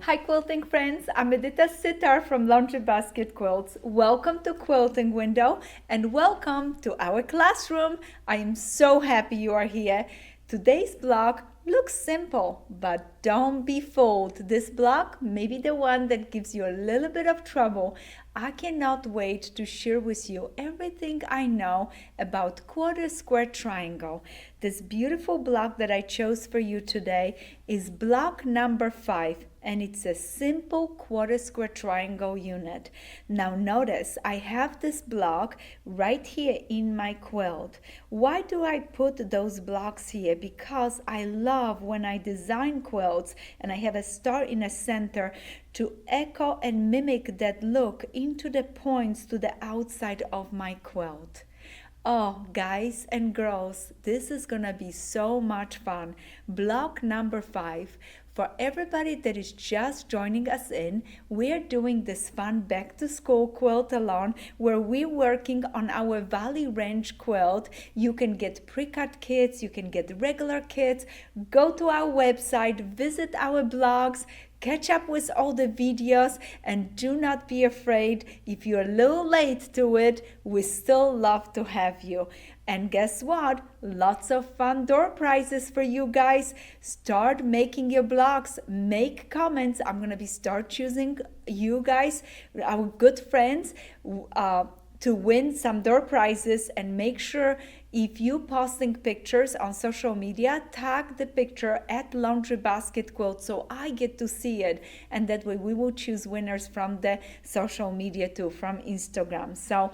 Hi quilting friends, I'm Edyta Sitar from Laundry Basket Quilts. Welcome to Quilting Window and welcome to our classroom. I am so happy you are here. Today's blog looks simple, but don't be fooled. This blog may be the one that gives you a little bit of trouble. I cannot wait to share with you everything I know about quarter square triangle. This beautiful block that I chose for you today is block number 5, and it's a simple quarter square triangle unit. Now notice I have this block right here in my quilt. Why do I put those blocks here? Because I love when I design quilts and I have a star in the center to echo and mimic that look into the points to the outside of my quilt. Oh, guys and girls, this is gonna be so much fun. Block number 5. For everybody that is just joining us in, we're doing this fun back to school quilt along where we're working on our Valley Range quilt. You can get pre-cut kits, you can get regular kits. Go to our website, visit our blogs, catch up with all the videos, and do not be afraid. If you're a little late to it, we still love to have you. And guess what? Lots of fun door prizes for you guys. Start making your blogs, make comments. I'm gonna be start choosing you guys, our good friends, to win some door prizes. And make sure if you posting pictures on social media, tag the picture at Laundry Basket Quilt so I get to see it, and that way we will choose winners from the social media too, from Instagram. So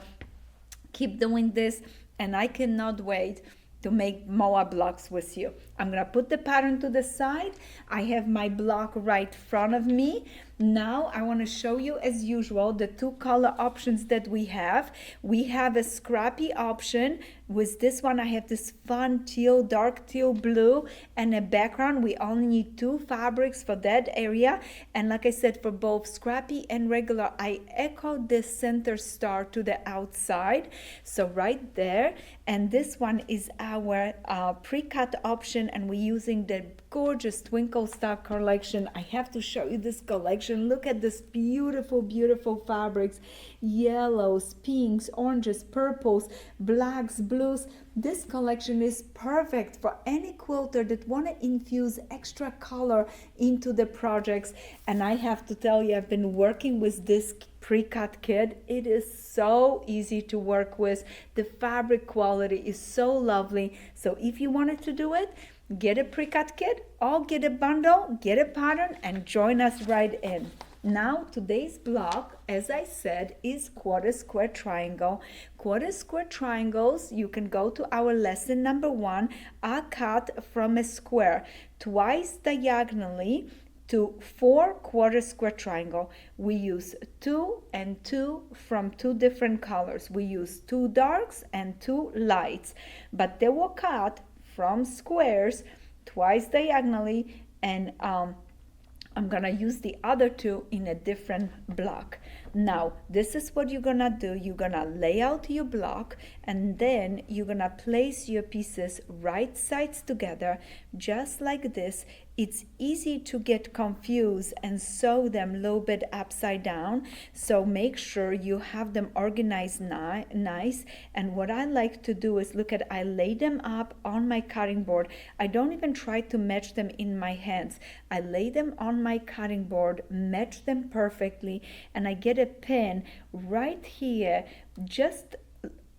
keep doing this, and I cannot wait to make more blocks with you. I'm gonna put the pattern to the side. I have my block right in front of me. Now I want to show you, as usual, the two color options that we have. We have a scrappy option. With this one I have this fun teal, dark teal blue, and a background. We only need 2 fabrics for that area. And like I said, for both scrappy and regular, I echoed the center star to the outside, so right there. And this one is our pre-cut option, and we're using the gorgeous Twinkle Star collection. I have to show you this collection. Look at this beautiful, beautiful fabrics. Yellows, pinks, oranges, purples, blacks, blues. This collection is perfect for any quilter that want to infuse extra color into the projects. And I have to tell you, I've been working with this pre-cut kit. It is so easy to work with. The fabric quality is so lovely. So if you wanted to do it, get a pre-cut kit or get a bundle, get a pattern, and join us right in. Now today's block, as I said, is quarter square triangle. Quarter square triangles, you can go to our lesson number 1, are cut from a square twice diagonally to 4 quarter square triangle. We use 2 and 2 from 2 different colors. We use 2 darks and 2 lights, but they were cut from squares twice diagonally, and I'm gonna use the other 2 in a different block. Now this is what you're gonna do. You're gonna lay out your block, and then you're gonna place your pieces right sides together just like this. It's easy to get confused and sew them a little bit upside down, so make sure you have them organized nice. And what I like to do is, look at, I lay them up on my cutting board. I don't even try to match them in my hands. I lay them on my cutting board, match them perfectly, and I get a pin right here, just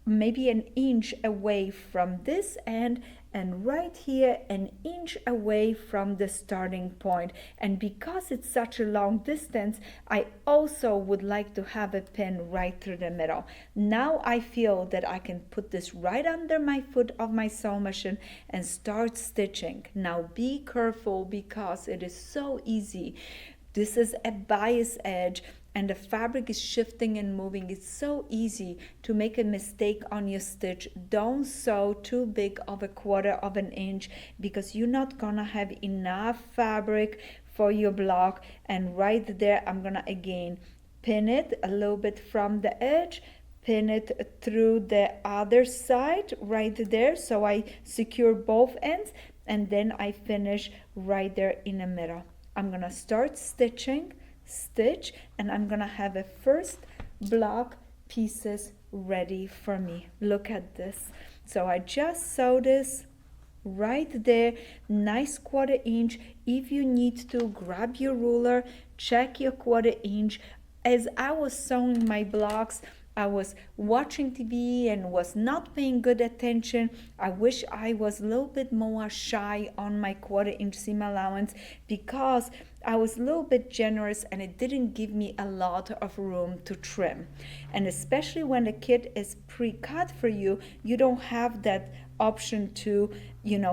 maybe an inch away from this end, and right here an inch away from the starting point. And because it's such a long distance, I also would like to have a pin right through the middle. Now I feel that I can put this right under my foot of my sewing machine and start stitching. Now be careful, because it is so easy. This is a bias edge, and the fabric is shifting and moving. It's so easy to make a mistake on your stitch. Don't sew too big of a quarter of an inch, because you're not gonna have enough fabric for your block. And right there, I'm gonna again pin it a little bit from the edge, pin it through the other side right there, so I secure both ends, and then I finish right there in the middle. I'm gonna start stitching, stitch, and I'm gonna have a first block pieces ready for me. Look at this. So I just sew this right there, nice 1/4 inch. If you need to, grab your ruler, check your 1/4 inch. As I was sewing my blocks, I was watching TV and was not paying good attention. I wish I was a little bit more shy on my 1/4 inch seam allowance, because I was a little bit generous and it didn't give me a lot of room to trim. And especially when the kit is pre-cut for you, you don't have that option to,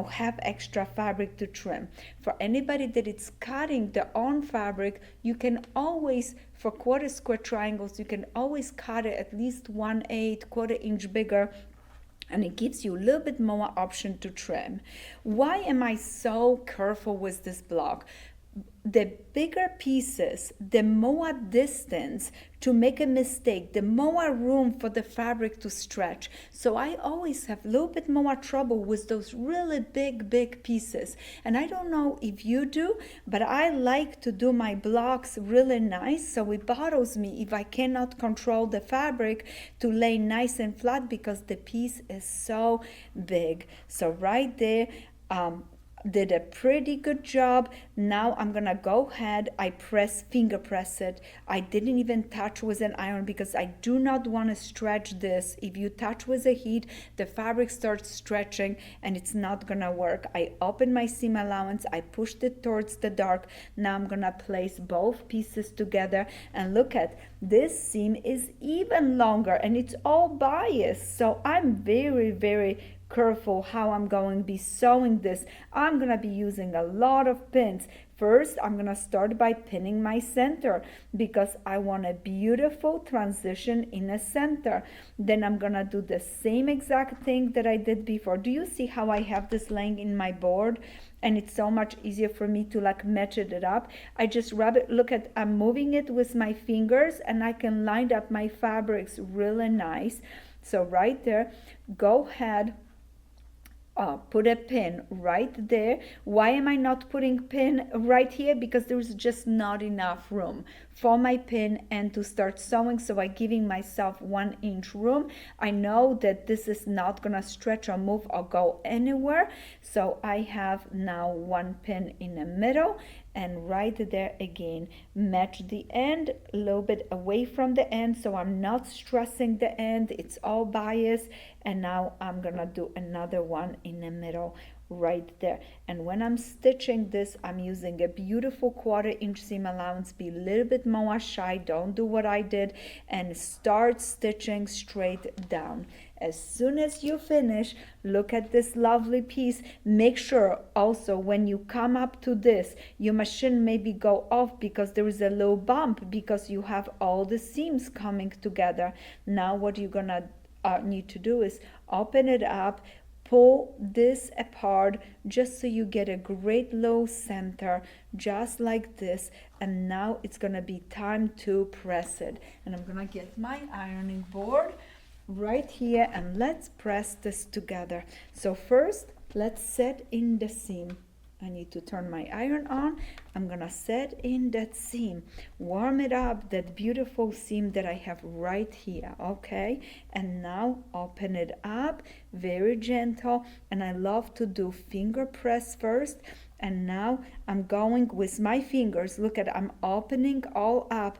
have extra fabric to trim. For anybody that is cutting their own fabric, you can always, for 1/4 square triangles, you can always cut it at least 1/8, 1/4 inch bigger, and it gives you a little bit more option to trim. Why am I so careful with this block? The bigger pieces, the more distance to make a mistake, the more room for the fabric to stretch. So I always have a little bit more trouble with those really big pieces. And I don't know if you do, but I like to do my blocks really nice. So it bothers me if I cannot control the fabric to lay nice and flat, because the piece is so big. So right there, did a pretty good job. Now I'm gonna go ahead, I finger press it. I didn't even touch with an iron, because I do not want to stretch this. If you touch with a heat, the fabric starts stretching and it's not gonna work. I opened my seam allowance, I pushed it towards the dark. Now I'm gonna place both pieces together, and look at this seam is even longer and it's all biased. So I'm very careful how I'm going to be sewing this. I'm going to be using a lot of pins. First, I'm going to start by pinning my center, because I want a beautiful transition in a center. Then I'm going to do the same exact thing that I did before. Do you see how I have this laying in my board? And it's so much easier for me to match it up. I just rub it. Look at, I'm moving it with my fingers, and I can line up my fabrics really nice. So right there, go ahead. Put a pin right there. Why am I not putting pin right here? Because there's just not enough room for my pin and to start sewing. So I'm giving myself 1 inch room. I know that this is not gonna stretch or move or go anywhere. So I have now 1 pin in the middle, and right there again, match the end a little bit away from the end, so I'm not stressing the end. It's all biased. And now I'm gonna do another one in the middle right there. And when I'm stitching this, I'm using a beautiful 1/4 inch seam allowance. Be a little bit more shy, don't do what I did, and start stitching straight down. As soon as you finish, look at this lovely piece. Make sure also when you come up to this, your machine maybe go off because there is a low bump, because you have all the seams coming together. Now what you're gonna need to do is open it up, pull this apart just so you get a great low center, just like this. And now it's gonna be time to press it. And I'm gonna get my ironing board right here, and let's press this together. So first, let's set in the seam. I need to turn my iron on. I'm gonna set in that seam, warm it up, that beautiful seam that I have right here, okay? And now open it up, very gentle. And I love to do finger press first. And now I'm going with my fingers. Look at, I'm opening all up.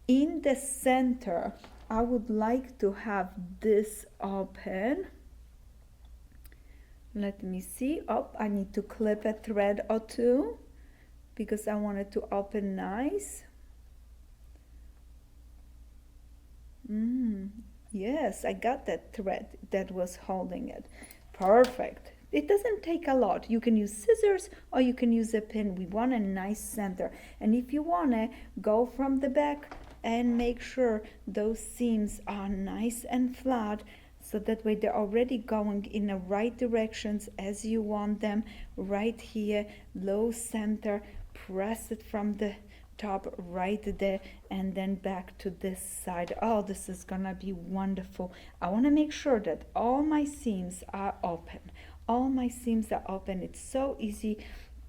In the center, I would like to have this open. Let me see. Oh, I need to clip a thread or two because I want it to open nice. Yes, I got that thread that was holding it. Perfect. It doesn't take a lot. You can use scissors or you can use a pin. We want a nice center. And if you want to go from the back and make sure those seams are nice and flat, so that way they're already going in the right directions as you want them. Right here, low center, press it from the top right there, and then back to this side. Oh, this is gonna be wonderful. I want to make sure that all my seams are open. All my seams are open. It's so easy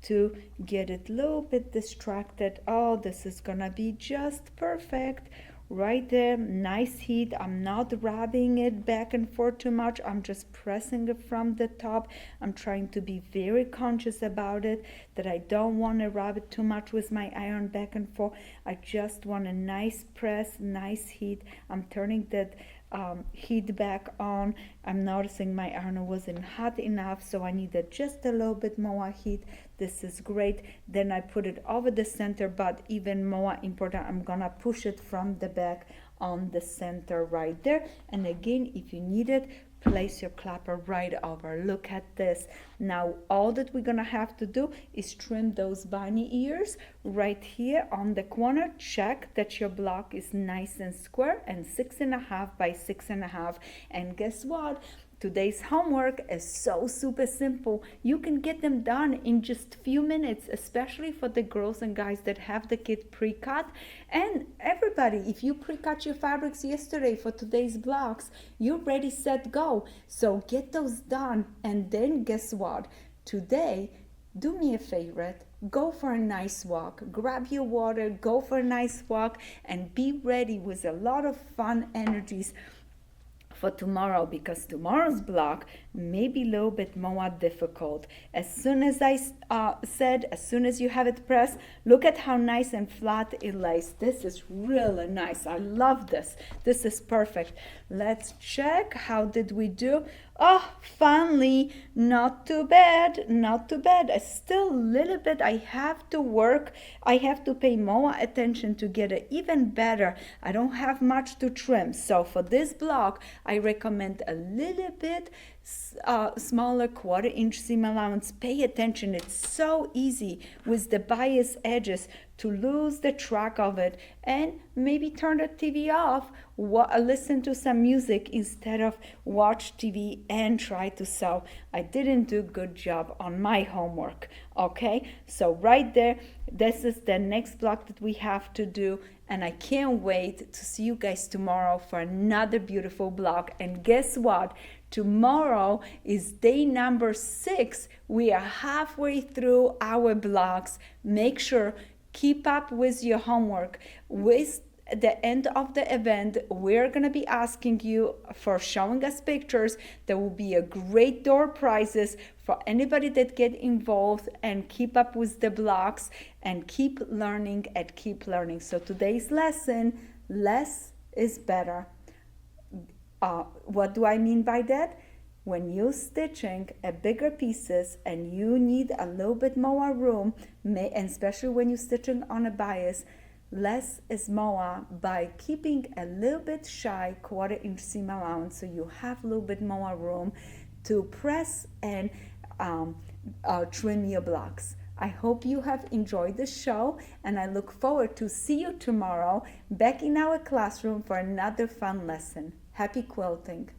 to get it a little bit distracted. Oh, this is gonna be just perfect. Right there, nice heat. I'm not rubbing it back and forth too much. I'm just pressing it from the top. I'm trying to be very conscious about it, that I don't want to rub it too much with my iron back and forth. I just want a nice press, nice heat. I'm turning that heat back on. I'm noticing my iron wasn't hot enough, so I needed just a little bit more heat. This is great. Then I put it over the center, but even more important, I'm gonna push it from the back on the center right there. And again, if you need it, place your clapper right over. Look at this. Now all that we're gonna have to do is trim those bunny ears right here on the corner. Check that your block is nice and square and 6.5 by 6.5. And guess what? Today's homework is so super simple. You can get them done in just a few minutes, especially for the girls and guys that have the kit pre-cut. And everybody, if you pre-cut your fabrics yesterday for today's blocks, you're ready, set, go. So get those done. And then guess what? Today, do me a favor. Go for a nice walk. Grab your water, go for a nice walk, and be ready with a lot of fun energies for tomorrow, because tomorrow's block may be a little bit more difficult. As soon as I said, as soon as you have it pressed, look at how nice and flat it lays. This is really nice. I love this. This is perfect. Let's check. How did we do? Oh, finally, not too bad, not too bad. I still a little bit, I have to work. I have to pay more attention to get it even better. I don't have much to trim. So for this block, I recommend a little bit smaller 1/4 inch seam allowance. Pay attention. It's so easy with the bias edges to lose the track of it, and maybe turn the TV off, listen to some music instead of watch TV and try to sew. I didn't do a good job on my homework. Okay, so right there, this is the next block that we have to do, and I can't wait to see you guys tomorrow for another beautiful block. And guess what? Tomorrow is day number 6. We are halfway through our blocks. Make sure keep up with your homework. With the end of the event, we're going to be asking you for showing us pictures. There will be a great door prizes for anybody that get involved and keep up with the blocks and keep learning and keep learning. So today's lesson, less is better. What do I mean by that? When you're stitching a bigger pieces and you need a little bit more room, and especially when you're stitching on a bias, less is more by keeping a little bit shy 1/4 inch seam allowance, so you have a little bit more room to press and trim your blocks. I hope you have enjoyed the show, and I look forward to see you tomorrow back in our classroom for another fun lesson. Happy quilting!